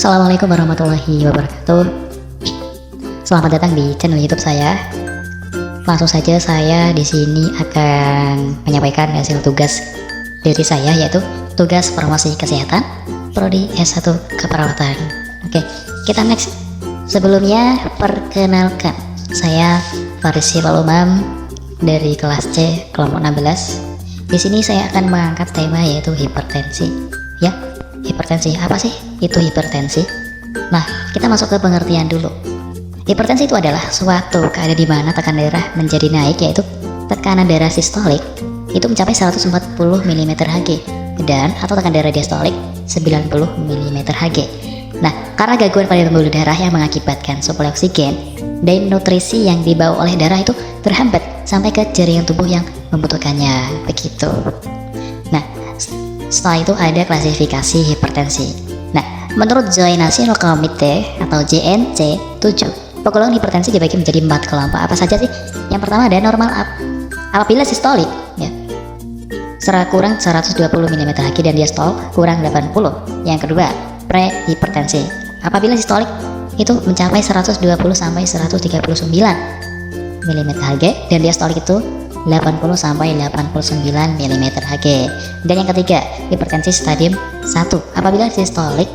Assalamualaikum warahmatullahi wabarakatuh. Selamat datang di channel YouTube saya. Langsung saja saya di sini akan menyampaikan hasil tugas dari saya, yaitu tugas farmasi kesehatan prodi S1 keperawatan. Oke, kita next. Sebelumnya perkenalkan, saya Faris Palumam dari kelas C kelompok 16. Di sini saya akan mengangkat tema yaitu hipertensi. Ya, hipertensi apa sih itu hipertensi? Nah, kita masuk ke pengertian dulu. Hipertensi itu adalah suatu keadaan di mana tekanan darah menjadi naik, yaitu tekanan darah sistolik itu mencapai 140 mm Hg dan atau tekanan darah diastolik 90 mm Hg. Nah, karena gangguan pada pembuluh darah yang mengakibatkan suplai oksigen dan nutrisi yang dibawa oleh darah itu terhambat sampai ke jaringan tubuh yang membutuhkannya, begitu. Nah, setelah itu ada klasifikasi hipertensi. Nah, menurut Joint National Committee atau JNC 7, golongan hipertensi dibagi menjadi 4 kelompok. Apa saja sih? Yang pertama ada normal apabila sistolik ya kurang 120 mm Hg dan diastol kurang 80. Yang kedua, prehipertensi apabila sistolik itu mencapai 120 sampai 139 mm Hg dan diastolik itu 80 sampai 89 mm Hg. Dan yang ketiga, hipertensi stadium 1 apabila sistolik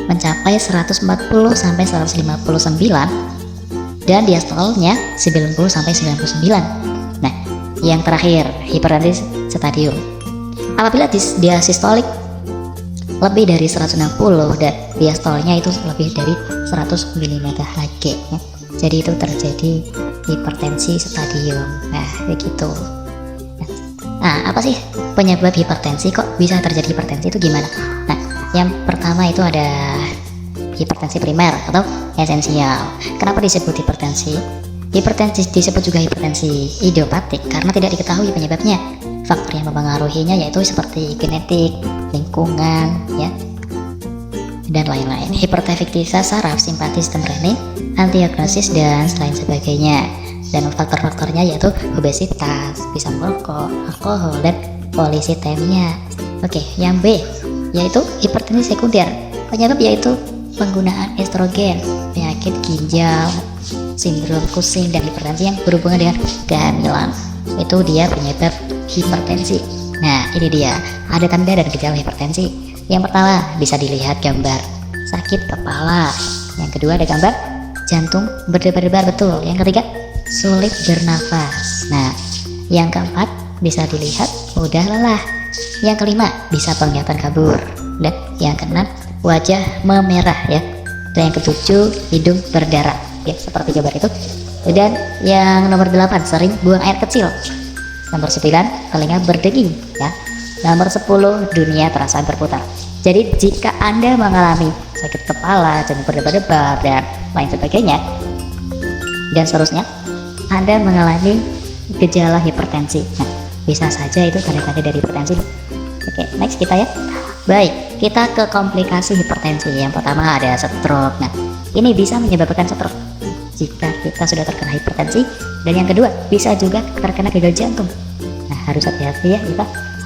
mencapai 140 sampai 159 dan diastolnya 90 sampai 99. Nah, yang terakhir, hipertensi stadium apabila dia sistolik lebih dari 160 dan diastolnya itu lebih dari 100 mm Hg ya. Jadi itu terjadi hipertensi stadium. Nah, begitu. Nah, apa sih penyebab hipertensi? Kok bisa terjadi hipertensi itu gimana? Nah, yang pertama itu ada hipertensi primer atau esensial. Kenapa disebut hipertensi? Hipertensi disebut juga hipertensi idiopatik karena tidak diketahui penyebabnya. Faktor yang mempengaruhinya yaitu seperti genetik, lingkungan, ya, dan lain-lain. Hipertensivitas saraf, simpatis, sistem renin, antidiagnosis dan lain sebagainya. Dan faktor-faktornya yaitu obesitas, bisa merokok, alkohol, dan polisitemia. Oke, yang B yaitu hipertensi sekunder. Penyebab yaitu penggunaan estrogen, penyakit ginjal, sindrom Cushing, dan hipertensi yang berhubungan dengan kehamilan. Itu dia penyebab hipertensi. Nah, ini dia ada tanda dan gejala hipertensi. Yang pertama bisa dilihat gambar sakit kepala. Yang kedua ada gambar jantung berdebar-debar betul. Yang ketiga sulit bernafas. Nah, yang keempat bisa dilihat mudah lelah. Yang kelima bisa penglihatan kabur. Dan yang keenam wajah memerah ya. Dan yang ketujuh hidung berdarah ya, seperti gambar itu. Dan yang nomor 8 sering buang air kecil. Nomor 9 telinga berdenging ya. Nomor 10 dunia terasa berputar. Jadi jika Anda mengalami sakit kepala, jantung berdebar-debar dan lain sebagainya dan seterusnya, Anda mengalami gejala hipertensi. Nah, bisa saja itu tanda-tanda dari hipertensi. Oke, next kita ya. Baik, kita ke komplikasi hipertensi. Yang pertama ada stroke. Nah, ini bisa menyebabkan stroke jika kita sudah terkena hipertensi. Dan yang kedua, bisa juga terkena gagal jantung. Nah, harus hati-hati ya kita.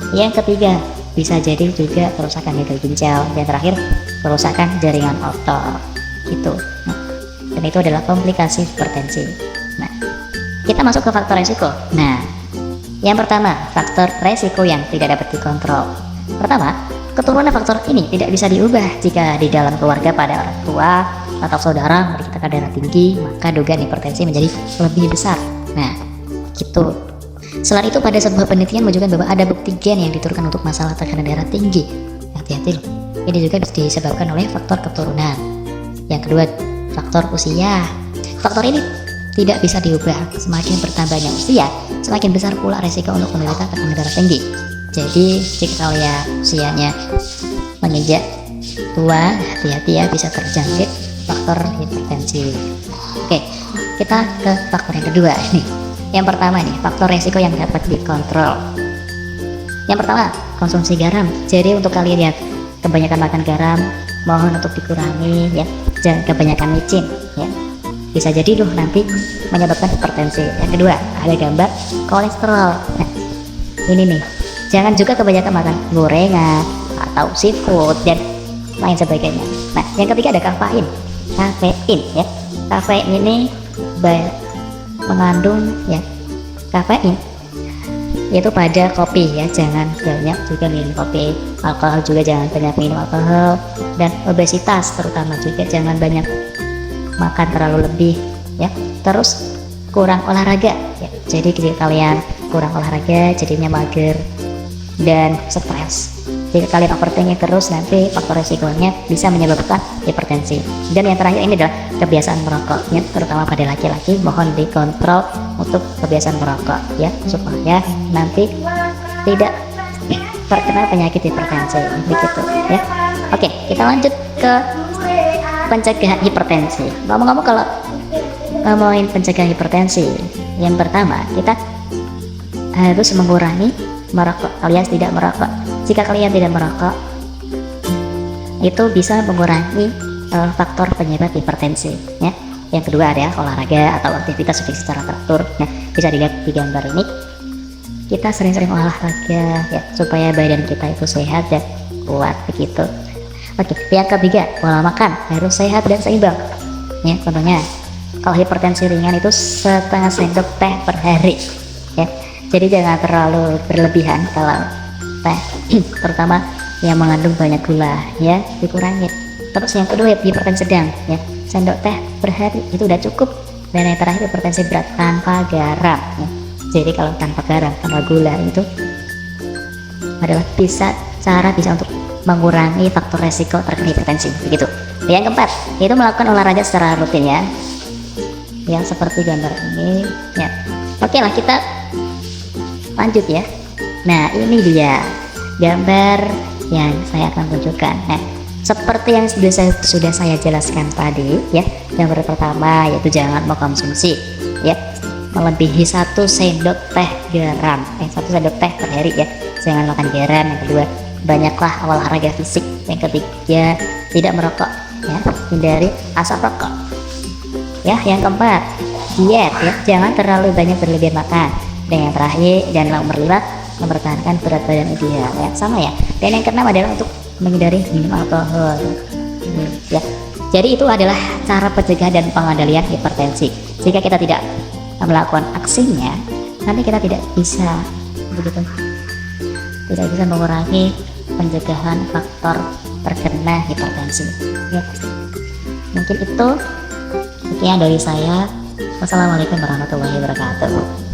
Yang ketiga, bisa jadi juga kerusakan gagal ginjal. Dan terakhir, kerusakan jaringan otot gitu. Nah, dan itu adalah komplikasi hipertensi. Nah, kita masuk ke faktor resiko. Nah, yang pertama, faktor resiko yang tidak dapat dikontrol. Pertama, keturunan faktor ini tidak bisa diubah. Jika di dalam keluarga pada orang tua atau saudara memiliki tekanan darah tinggi, maka dugaan hipertensi menjadi lebih besar. Nah, gitu. Selain itu, pada sebuah penelitian menunjukkan bahwa ada bukti gen yang diturunkan untuk masalah tekanan darah tinggi. Hati-hati loh. Ini juga disebabkan oleh faktor keturunan. Yang kedua, faktor usia. Faktor ini tidak bisa diubah. Semakin bertambahnya usia, semakin besar pula resiko untuk menderita tekanan darah tinggi. Jadi jika kalian usianya menginjak tua, hati-hati ya, bisa terjangkit faktor hipertensi. Oke, kita ke faktor yang kedua nih. Yang pertama nih, faktor resiko yang dapat dikontrol. Yang pertama, konsumsi garam. Jadi untuk kalian yang kebanyakan makan garam, mohon untuk dikurangi ya. Jangan kebanyakan micin ya. Bisa jadi loh nanti menyebabkan hipertensi. Yang kedua, ada gambar kolesterol. Nah, ini nih. Jangan juga kebanyakan makan gorengan atau seafood dan lain sebagainya. Nah, yang ketiga ada kafein. Kafein ya. Kafein ini mengandung ya kafein yaitu pada kopi ya, jangan banyak juga minum kopi. Alkohol juga jangan banyak minum alkohol, dan obesitas terutama juga jangan banyak makan terlalu lebih ya. Terus kurang olahraga ya, jadi kalian kurang olahraga jadinya mager dan stres. Jika kalian overthinking terus, nanti faktor resikonya bisa menyebabkan hipertensi. Dan yang terakhir ini adalah kebiasaan merokok ya, terutama pada laki-laki mohon dikontrol untuk kebiasaan merokok ya, supaya nanti tidak terkena penyakit hipertensi begitu ya. Oke, kita lanjut ke pencegahan hipertensi. Ngomong-ngomong, kalau ngomongin pencegahan hipertensi, yang pertama kita harus mengurangi merokok alias tidak merokok. Jika kalian tidak merokok, itu bisa mengurangi faktor penyebab hipertensi ya. Yang kedua ada olahraga atau aktivitas fisik secara teratur. Nah, bisa dilihat di gambar ini, kita sering-sering olahraga ya, supaya badan kita itu sehat dan kuat begitu. Oke, yang ketiga, pola makan harus sehat dan seimbang ya. Contohnya kalau hipertensi ringan itu setengah sendok teh per hari ya. Jadi jangan terlalu berlebihan kalau teh, terutama yang mengandung banyak gula ya, dikurangi. Terus yang kedua hipertensi sedang ya, sendok teh per hari itu udah cukup. Dan yang terakhir hipertensi berat tanpa garam ya. Jadi kalau tanpa garam, tanpa gula itu adalah cara bisa untuk mengurangi faktor resiko terkena hipertensi begitu. Yang keempat itu melakukan olahraga secara rutin ya, yang seperti gambar ini ya. Oke lah, kita lanjut ya. Nah, ini dia gambar yang saya akan tunjukkan. Nah, seperti yang sudah saya jelaskan tadi ya. Gambar pertama yaitu jangan mengkonsumsi ya melebihi 1 sendok teh garam 1 sendok teh per hari ya, jangan makan garam. Yang kedua, banyaklah olahraga fisik. Yang ketiga, tidak merokok ya, hindari asap rokok ya. Yang keempat, diet ya, jangan terlalu banyak berlebihan makan. Dan yang terakhir, dan nomor 5, mempertahankan berat badan ideal ya, sama ya. Dan yang keenam adalah untuk menghindari minum alkohol ya. Jadi itu adalah cara pencegahan dan pengendalian hipertensi. Jika kita tidak melakukan aksinya, nanti kita tidak bisa begitu, tidak bisa mengurangi pencegahan faktor terkena hipertensi ya. Mungkin itu sekian dari saya. Wassalamualaikum warahmatullahi wabarakatuh.